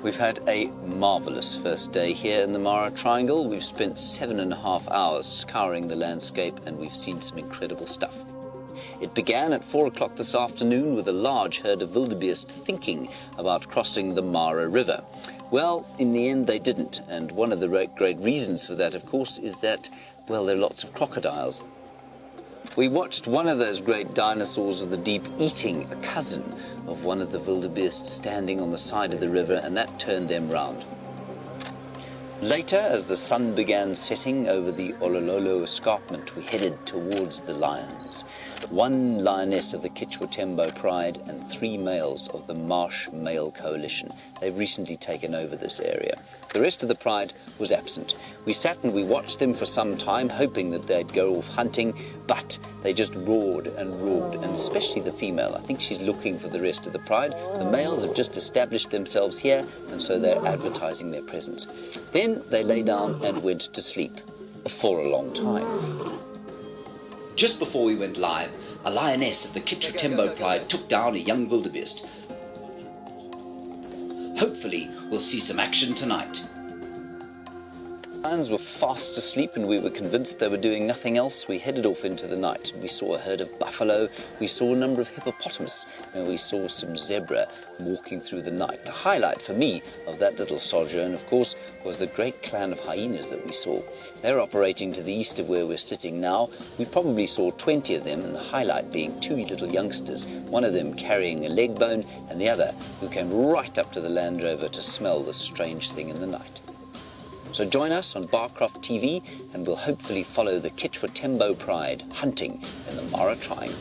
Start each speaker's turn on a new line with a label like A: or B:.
A: We've had a marvellous first day here in the Mara Triangle. We've spent 7.5 hours scouring the landscape and we've seen some incredible stuff. It began at 4 o'clock this afternoon with a large herd of wildebeest thinking about crossing the Mara River. Well, in the end they didn't, and one of the great reasons for that, of course, is that, well, there are lots of crocodiles. We watched one of those great dinosaurs of the deep eating a cousin of one of the wildebeest standing on the side of the river, and that turned them round. Later, as the sun began setting over the Olololo escarpment, we headed towards the lions. 1 lioness of the Kichwatembo Pride and 3 males of the Marsh Male Coalition. They've recently taken over this area. The rest of the pride was absent. We sat and we watched them for some time, hoping that they'd go off hunting, but they just roared, and especially the female. I think she's looking for the rest of the pride. The males have just established themselves here, and so they're advertising their presence. Then they lay down and went to sleep for a long time. Just before we went live, a lioness of the Kichwatembo Pride took down a young wildebeest. Hopefully, we'll see some action tonight. Lions were fast asleep and we were convinced they were doing nothing else. We headed off into the night. We saw a herd of buffalo, we saw a number of hippopotamus, and we saw some zebra walking through the night. The highlight for me of that little sojourn, of course, was the great clan of hyenas that we saw. They're operating to the east of where we're sitting now. We probably saw 20 of them, and the highlight being 2 little youngsters, one of them carrying a leg bone, and the other who came right up to the Land Rover to smell this strange thing in the night. So join us on Bargroft TV and we'll hopefully follow the Kichwatembo Pride hunting in the Mara Triangle.